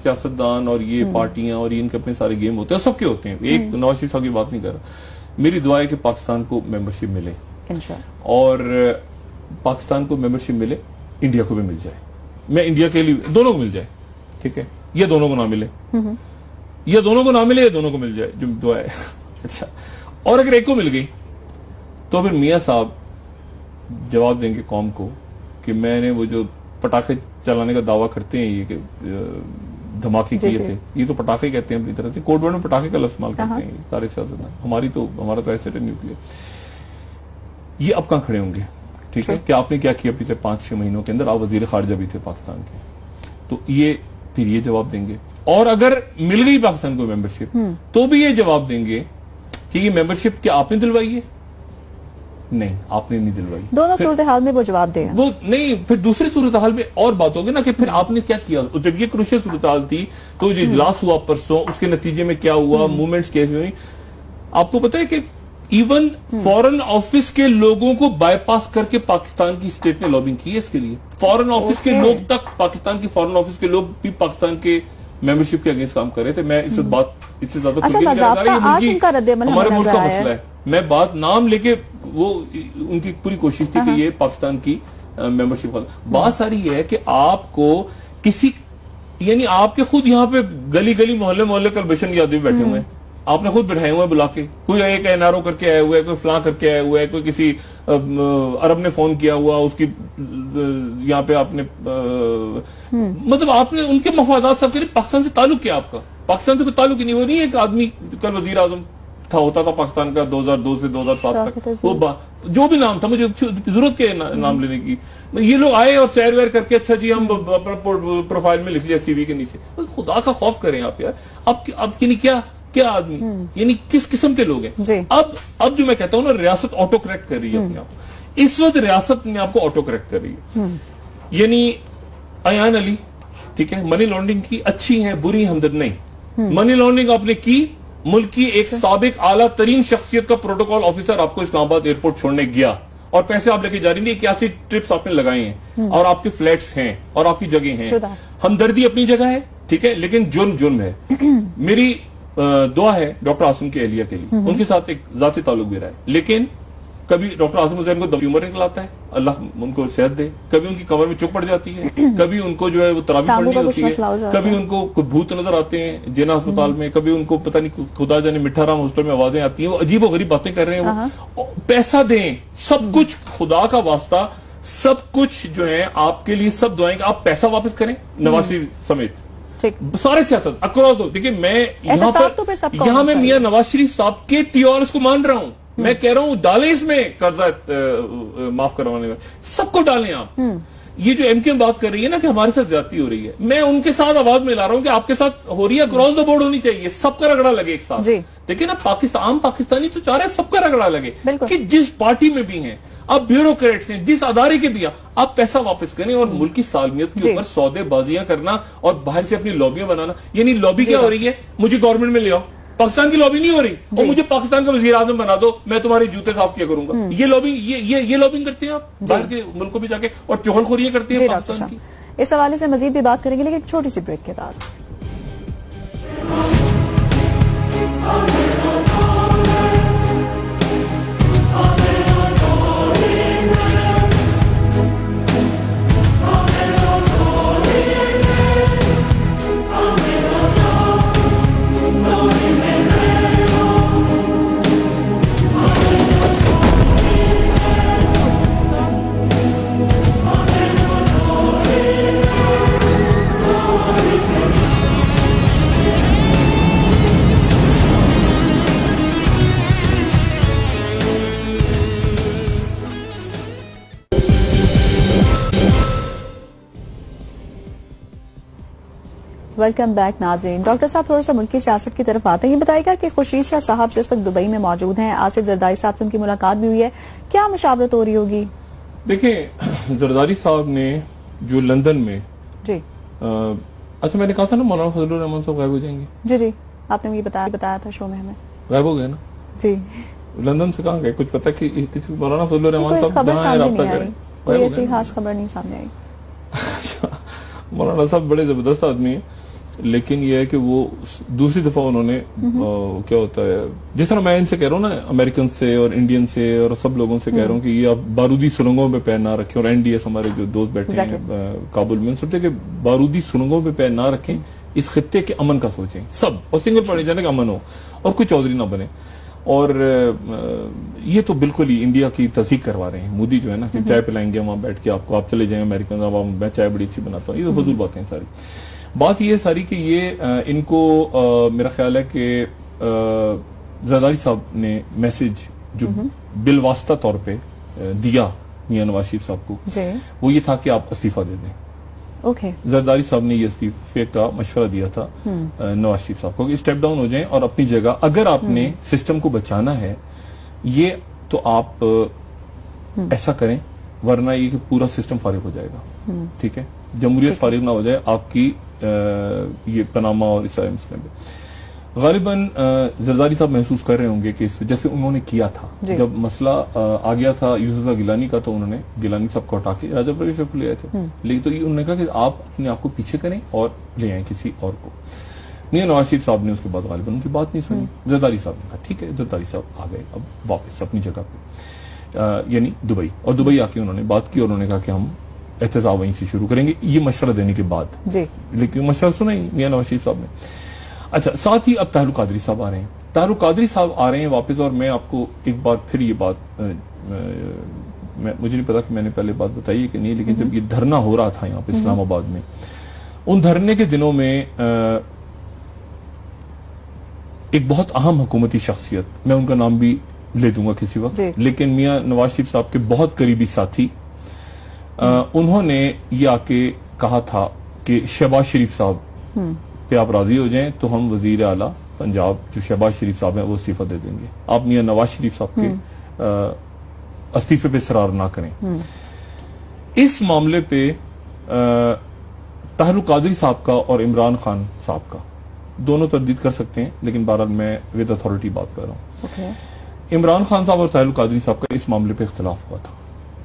सियासतदान और ये पार्टियां और ये इनके अपने सारे गेम होते हैं, सबके होते हैं, एक नवाज शरीफ साहब की बात नहीं कर रहा। मेरी दुआ है कि पाकिस्तान को मेंबरशिप मिले, और पाकिस्तान को मेंबरशिप मिले, इंडिया को भी मिल जाए। मैं इंडिया के लिए दोनों को मिल जाए, ठीक है, ये दोनों को ना मिले, ये दोनों को ना मिले, ये दोनों को मिल जाए, जो दुआ है। अच्छा, और अगर एक को मिल गई तो फिर मियां साहब जवाब देंगे कौम को कि मैंने वो जो पटाखे चलाने का दावा करते हैं ये कि धमाके किए थे, ये तो पटाखे कहते हैं अपनी तरफ से, कोड वर्ड में पटाखे का इस्तेमाल करते हैं सारे सियासतदान, हमारा तो ऐसे न्यूक्लियर। ये अब कहां खड़े होंगे? ठीक है, कि आपने क्या किया पिछले 5-6 महीनों के अंदर? आप वजीर खारजा भी थे पाकिस्तान के, तो ये फिर ये जवाब देंगे। और अगर मिल गई पाकिस्तान को मेंबरशिप, तो भी ये जवाब देंगे कि ये मेंबरशिप क्या आपने दिलवाई है? नहीं, आपने नहीं दिलवाई। दोनों सूरत हाल में वो जवाब देगा। वो नहीं, फिर दूसरी सूरत हाल में और बात होगी ना कि फिर आपने क्या किया। जब ये क्रूशियल सूरत हाल थी, तो जो इजलास हुआ परसों, उसके नतीजे में क्या हुआ, मूवमेंट्स कैसे हुई, आपको पता है कि इवन फॉरेन ऑफिस के लोगों को बाईपास करके पाकिस्तान की स्टेट ने लॉबिंग की है इसके लिए। फॉरेन ऑफिस के लोग तक, पाकिस्तान के फॉरेन ऑफिस के लोग भी पाकिस्तान के मेंबरशिप के अगेंस्ट काम कर रहे थे। मैं इससे ज्यादा हमारे मुल्क का मसला है, मैं बात नाम लेके, वो उनकी पूरी कोशिश थी कि ये पाकिस्तान की मेंबरशिप का बात सारी है कि आपको किसी, यानी आपके खुद यहाँ पे गली गली मोहल्ले मोहल्ले कल बशन यादव बैठे हुए हैं, आपने खुद बैठाए हुए बुला के, कोई एक एनआरओ करके आया हुआ है, कोई फलां करके आया हुआ है, कोई किसी अरब ने फोन किया हुआ, उसकी यहाँ पे आपने मतलब आपने उनके मफादात सब के लिए पाकिस्तान से ताल्लुक किया आपका, पाकिस्तान से कोई ताल्लुक ही नहीं। वो नहीं एक आदमी कल वजीर आजम होता था पाकिस्तान का 2002 से 2007 तक, वो जो भी नाम था, मुझे जरूरत के नाम लेने की, ये लोग आए और सैर वैर करके अच्छा जी हम अपना प्रोफाइल में लिख लिया सीवी के नीचे। खुदा का खौफ करें आप यार, अब के लिए क्या क्या आदमी, यानी किस किस्म के लोग हैं। अब जो मैं कहता हूं ना, रियासत ऑटो करेक्ट कर रही है अपने आप। इस वक्त रियासत में आपको ऑटो करेक्ट कर रही है। यानी अयान अली, ठीक है, मनी लॉन्ड्रिंग की अच्छी है, बुरी हमदर्द नहीं। मनी लॉन्ड्रिंग आपने की, मुल्क की एक साबिक आला तरीन शख्सियत का प्रोटोकॉल ऑफिसर आपको इस्लामाबाद एयरपोर्ट छोड़ने गया और पैसे आप लेके जा रही, 81 ट्रिप्स आपने लगाए हैं और आपके फ्लैट्स हैं और आपकी जगह हैं। हमदर्दी अपनी जगह है, ठीक है, लेकिन जुर्म है। मेरी दुआ है डॉक्टर आसिम की एहलिया के लिए, उनके साथ एक जाती ताल्लुक भी रहा है, लेकिन कभी डॉक्टर आसिम हुसैन को ट्यूमर निकलाता है, अल्लाह उनको सेहत दे, कभी उनकी कमर में चुक पड़ जाती है, कभी उनको जो है वो तरावी पढ़नी होती है, कभी उनको भूत नजर आते हैं जिना अस्पताल में, कभी उनको पता नहीं खुदा जाने मिठा राम हॉस्टल में आवाजें आती हैं, वो अजीब और गरीब बातें कर रहे हैं। वो पैसा दें, सब कुछ खुदा का वास्ता, सब कुछ जो है आपके लिए, सब दुआएं, आप पैसा वापस करें नवाज शरीफ समेत सारे सियासत अक्रॉस। देखिए मैं यहाँ मैं मियां नवाज शरीफ साहब के टीआरएस को मान रहा हूँ, मैं कह रहा हूं डालें इसमें कर्जा माफ करवाने में, सबको डालें आप। ये जो एमके बात कर रही है ना कि हमारे साथ ज्यादती हो रही है, मैं उनके साथ आवाज मिला रहा हूं कि आपके साथ हो रही है, क्रॉस द बोर्ड होनी चाहिए, सबका रगड़ा लगे एक साथ। देखिए ना, पाकिस्तान, आम पाकिस्तानी तो चाह रहे हैं सबका रगड़ा लगे कि जिस पार्टी में भी हैं, आप ब्यूरोक्रेट्स हैं, जिस अदारे के भी आप पैसा वापस करें और मुल्क की सालमियत के ऊपर सौदेबाजियां करना और बाहर से अपनी लॉबियां बनाना। यानी लॉबी क्या हो रही है, मुझे गवर्नमेंट में ले आओ, पाकिस्तान की लॉबी नहीं हो रही, और मुझे पाकिस्तान का वजीर आजम बना दो, मैं तुम्हारे जूते साफ किया करूंगा। ये लॉबी, ये लॉबिंग करते हैं आप बाहर के मुल्कों में जाके, और चुगलखोरियां करते हैं पाकिस्तान की। इस हवाले से मजीद भी बात करेंगे, लेकिन छोटी सी ब्रेक के बाद। वेलकम बैक नाज़रीन। डॉक्टर साहब थोड़ा सा मुल्की सियासत की तरफ आते हैं। ये बताएगा कि खुर्शीद शाह साहब जो इस वक्त दुबई में मौजूद हैं, आसिफ जरदारी साहब से उनकी मुलाकात भी हुई है, क्या मुशावरत हो रही होगी? देखिए, जरदारी साहब ने जो लंदन में जी अच्छा मैंने कहा था ना मौलाना फजलुर रहमान साहब गायब हो जाएंगे। जी जी, आपने मुझे बताया था शो में, हमें गायब हो गए ना जी। लंदन से कहाँ गए, कुछ पता कि मौलाना फजलुर रहमान साहब कहाँ है, राब्ता करें, कोई ऐसी खास खबर नहीं सामने आई। मौलाना साहब बड़े जबरदस्त आदमी है, लेकिन यह है कि वो दूसरी दफा उन्होंने क्या होता है, जिस तरह मैं इनसे कह रहा हूँ ना, अमेरिकन से और इंडियन से और सब लोगों से कह रहा हूँ कि ये आप बारूदी सुरंगों पे पैर ना रखें, और एनडीएस हमारे जो दोस्त बैठे हैं काबुल में, सोचते कि बारूदी सुरंगों पे पैर ना रखें, इस खित्ते के अमन का सोचें सब, और सिंगल पड़े जाने का अमन हो और कोई चौधरी ना बने। और ये तो बिल्कुल ही इंडिया की तस्दीक करवा रहे हैं मोदी जो है ना, कि चाय पिलाएंगे वहां बैठ के आपको, आप चले जाएंगे अमेरिकन, मैं चाय बड़ी अच्छी बनाता हूँ, ये तो फजूल बातें सारी। बात ये सारी कि ये इनको मेरा ख्याल है कि जरदारी साहब ने मैसेज जो बिलवास्ता तौर पे दिया मियां नवाज शरीफ साहब को, वो ये था कि आप इस्तीफा दे दें। ओके। जरदारी साहब ने ये इस्तीफे का मशवरा दिया था नवाज शरीफ साहब को कि स्टेप डाउन हो जाएं और अपनी जगह, अगर आपने सिस्टम को बचाना है ये तो आप ऐसा करें, वरना ये कि पूरा सिस्टम फारिग हो जाएगा। ठीक है, जमहूरियत फारिग ना हो जाए आपकी ये पनामा और इस सारे मसले में। गालिबन जरदारी साहब महसूस कर रहे होंगे कि जैसे उन्होंने किया था जब मसला आ गया था यूसुफ गिलानी का, तो उन्होंने गिलानी साहब को हटा के राजा परवेज को ले आए थे, लेकिन तो उन्होंने कहा कि आप अपने आप को पीछे करें और ले आए किसी और को। मियां नवाज शरीफ साहब ने उसके बाद गालिबन उनकी बात नहीं सुनी। जरदारी साहब ने कहा ठीक है, जरदारी साहब आ गए अब वापस अपनी जगह पे, यानी दुबई, और दुबई आके उन्होंने बात की और उन्होंने कहा कि हम एहतजाज वहीं से शुरू करेंगे, ये मशवरा देने के बाद जी। लेकिन मशवरा सुना ही मियां नवाज शरीफ साहब ने। अच्छा, साथ ही अब ताहिर कादरी साहब आ रहे हैं, ताहिर कादरी साहब आ रहे हैं वापस, और मैं आपको एक बार फिर ये बात मुझे नहीं पता कि मैंने पहले बात बताई है कि नहीं, लेकिन जब ये धरना हो रहा था यहाँ पे इस्लामाबाद में, उन धरने के दिनों में एक बहुत अहम हुकूमती शख्सियत, मैं उनका नाम भी ले दूंगा किसी वक्त, लेकिन मियां नवाज शरीफ साहब के बहुत करीबी साथी, उन्होंने ये आके कहा था कि शहबाज शरीफ साहब पे आप राजी हो जाएं तो हम वजीर आला पंजाब जो शहबाज शरीफ साहब हैं वो इस्तीफा दे देंगे। आप मियां नवाज शरीफ साहब के इस्तीफे पे इसरार ना करें। इस मामले पे ताहिर कादरी साहब का और इमरान खान साहब का दोनों तरदीद कर सकते हैं, लेकिन बहरहाल मैं विद अथॉरिटी बात कर रहा हूँ। इमरान खान साहब और ताहिर कादरी साहब का इस मामले पे इख्तिलाफ हुआ था,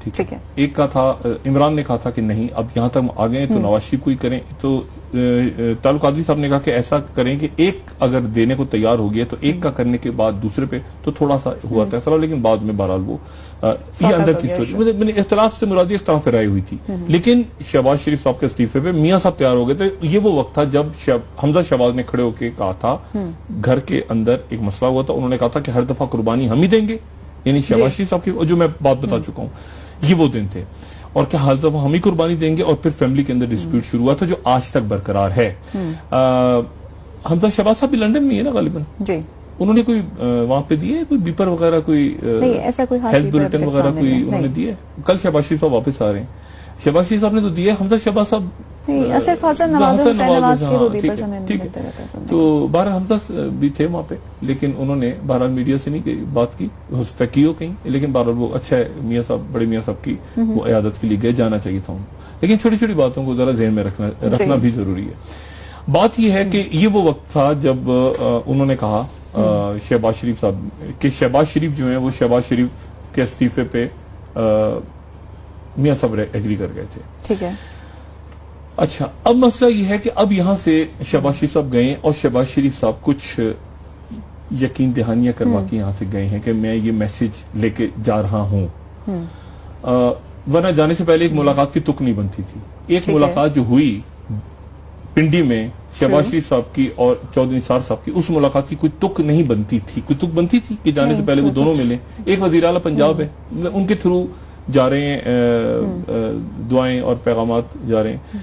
ठीक है। एक का था, इमरान ने कहा था कि नहीं अब यहां तक आ गए तो नवाज शरीफ को ही करें, तो ताहिर कादरी साहब ने कहा कि ऐसा करें कि एक अगर देने को तैयार हो गया तो एक का करने के बाद दूसरे पे तो थोड़ा सा हुआ था इख्तिलाफ, लेकिन बाद में बहरहाल वो ये अंदर की स्टोरी मैंने इख्तिलाफ से मुरादी इख्तिलाफ राय हुई थी। लेकिन शहबाज शरीफ साहब के इस्तीफे पे मियां साहब तैयार हो गए थे। ये वो वक्त था जब हमजा शहबाज ने खड़े होकर कहा था, घर के अंदर एक मसला हुआ था, उन्होंने कहा था कि हर दफा कुर्बानी हम ही देंगे, यानी शहबाज शरीफ साहब की जो मैं बात बता चुका हूँ, ये वो दिन थे, और क्या हर दफा हम ही कुर्बानी देंगे, और फिर फैमिली के अंदर डिस्प्यूट शुरू हुआ था जो आज तक बरकरार है। हमजा शहबाज साहब भी लंदन में है ना गालिबन जी, उन्होंने कोई वहां पे दिए कोई बीपर वगैरह, कोई ऐसा कोई हेल्थ बुलेटिन वगैरह कोई उन्होंने दिए? कल शहबाज शरीफ साहब वापस आ रहे हैं, शहबाज शरीफ साहब ने तो दिया, हमजा शहबाज साहब ठीक है। तो 12 हमजा भी थे वहां पे, लेकिन उन्होंने 12 मीडिया से नहीं बात की, हो सकता की हो कहीं, लेकिन 12 वो अच्छा है, मियां साहब बड़े मियां साहब की वो इयादत के लिए गए, जाना चाहिए था उनको, लेकिन छोटी छोटी बातों को जरा ज़हन में रखना भी जरूरी है। बात यह है कि ये वो वक्त था जब उन्होंने कहा शहबाज शरीफ साहब कि शहबाज शरीफ जो है वो शहबाज शरीफ के इस्तीफे पे मियां साहब एग्री कर गए थे, ठीक है। अच्छा, अब मसला यह है कि अब यहां से शहबाज शरीफ साहब गए और शहबाज शरीफ साहब कुछ यकीन दहानियां करवा के यहां से गए हैं कि मैं ये मैसेज लेके जा रहा हूं। वरना जाने से पहले एक मुलाकात की तुक नहीं बनती थी। एक मुलाकात जो हुई पिंडी में शहबाज शरीफ साहब की और चौधरी निसार साहब की, उस मुलाकात की कोई तुक नहीं बनती थी। कोई तुक बनती थी कि जाने से पहले वो दोनों मिले। एक वजीर आला पंजाब है, उनके थ्रू जा रहे हैं, दुआएं और पैगामात जा रहे हैं,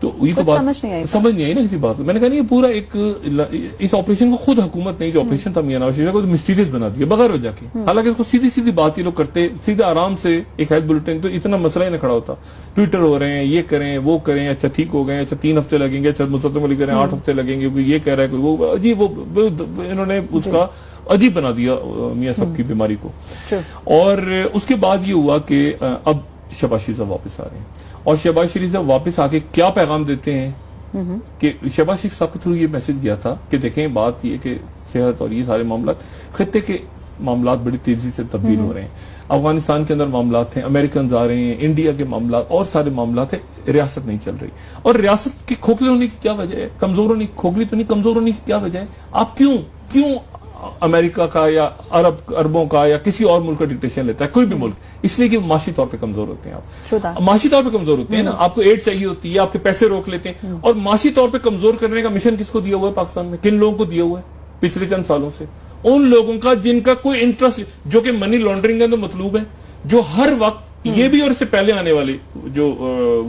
तो ये तो बात समझ नहीं आई ना किसी बात को। मैंने कहा नहीं, पूरा एक इस ऑपरेशन को खुद हुकूमत ने जो ऑपरेशन था मियां नवाज शरीफ को मिस्टीरियस बना दिया बगैर वजह के। हालांकि इसको सीधी सीधी बात ये लोग करते, सीधा आराम से एक हेल्थ बुलेटिन, तो इतना मसला ही ना खड़ा होता। ट्विटर हो रहे हैं, ये करें वो करें, अच्छा ठीक हो गए, अच्छा 3 हफ्ते लगेंगे, अच्छा मुस्तफा अली करें 8 हफ्ते लगेंगे, कोई ये कह रहा है, कोई वो अजीब, वो इन्होंने उसका अजीब बना दिया मियां साहब की बीमारी को। और उसके बाद ये हुआ कि अब शहबाज शरीफ साहब वापस आ रहे हैं, और शहबाज शरीफ साहब वापस आके क्या पैगाम देते हैं कि शहबाज शरीफ साहब के थ्रू ये मैसेज गया था कि देखें बात ये कि सेहत और ये सारे मामला, खत्ते के मामला बड़ी तेजी से तब्दील हो रहे हैं। अफगानिस्तान के अंदर मामला थे, अमेरिकन आ रहे हैं, इंडिया के मामला और सारे मामला थे, रियासत नहीं चल रही। और रियासत के खोखले होने की क्या वजह है? कमजोर होने, खोखली तो नहीं, कमजोर होने की क्या वजह है? आप क्यों अमेरिका का या अरबों का या किसी और मुल्क का डिक्टेशन लेता है कोई भी मुल्क? इसलिए कि माशी तौर पे कमजोर होते हैं। आप माशी तौर पे कमजोर होते हैं ना, आपको एड चाहिए होती है, आपके पैसे रोक लेते हैं। और माशी तौर पे कमजोर करने का मिशन किसको दिया हुआ है पाकिस्तान में? किन लोगों को दिया हुआ है पिछले चंद सालों से? उन लोगों का जिनका कोई इंटरेस्ट, जो कि मनी लॉन्ड्रिंग का तो मतलूब है, जो हर वक्त ये भी और इससे पहले आने वाले जो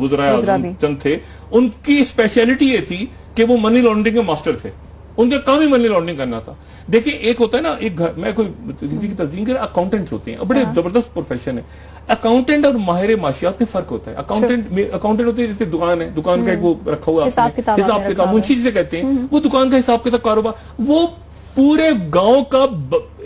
वज़राए चंद थे, उनकी स्पेशलिटी ये थी कि वो मनी लॉन्ड्रिंग के मास्टर थे। उनका काम ही मनी लॉन्ड्रिंग करना था। देखिए, एक होता है ना, एक घर में कोई किसी की तस्दीक करे, अकाउंटेंट्स होते हैं, बड़े जबरदस्त प्रोफेशन है। अकाउंटेंट और माहिर माशियात में फर्क होता है। अकाउंटेंट होते हैं जैसे दुकान है, दुकान का एक वो रखा हुआ हिसाब किताब, मुंशी जिसे कहते हैं, वो दुकान का हिसाब किताब, कारोबार, वो पूरे गांव का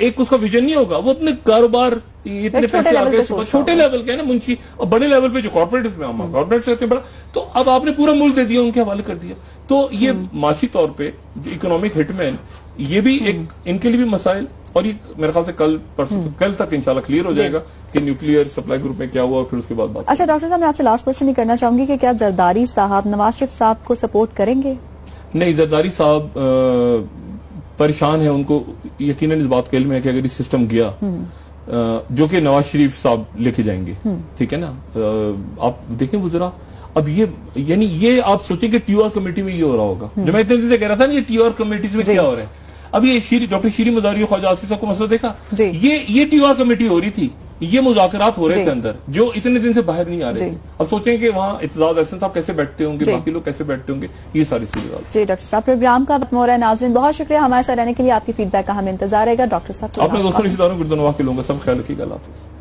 एक उसका विजन नहीं होगा। वो अपने कारोबार इतने पैसे आ गए, छोटे लेवल के है ना मुंशी, और बड़े लेवल पे जो कॉर्पोरेट में कॉर्पोरेट रहते हैं बड़ा, तो अब आपने पूरा मुल्क दे दिया, उनके हवाले कर दिया। तो ये माशी तौर पे जो इकोनॉमिक हिटमैन, ये भी एक इनके लिए भी मसाइल, और ये मेरे ख्याल से कल तक इंशाल्लाह क्लियर हो जाएगा कि न्यूक्लियर सप्लाई ग्रुप में क्या हुआ, और फिर उसके बाद बात। अच्छा डॉक्टर साहब, मैं आपसे लास्ट क्वेश्चन ही करना चाहूंगी कि क्या जरदारी साहब नवाज शरीफ साहब को सपोर्ट करेंगे? नहीं, जरदारी साहब परेशान है, उनको यकीनन इस बात का इल्म है कि अगर ये सिस्टम गया, जो कि नवाज शरीफ साहब लेके जाएंगे, ठीक है ना, आप देखें वो जरा, अब ये यानी ये आप सोचें कि टीआर कमेटी में ये हो रहा होगा, जो मैं इतने दिन से कह रहा था ना, ये टीआर कमेटीज में क्या हो रहा है। अब ये डॉक्टर शीरी मजारी ख्वाजा आसिफ साहब को मसला देखा, ये टीआर कमेटी हो रही थी, ये मुज़ाकरात हो रहे थे अंदर, जो इतने दिन से बाहर नहीं आ रहे थे। अब सोचें कि वहाँ इत्तेजाद अहसन साहब कैसे बैठते होंगे, बाकी लोग कैसे बैठते होंगे, ये सारी सूरत। जी डॉक्टर साहब, प्रोग्राम का खत्म हो रहा है। नाज़रीन, बहुत शुक्रिया हमारे साथ रहने के लिए। आपकी फीडबैक का हमें इंतजार रहेगा। डॉक्टर साहब, अपने दोस्तों रिश्तेदारों, गुरदनवा के लोगों का सब ख्याल रखिएगा। अल्लाह हाफिज़।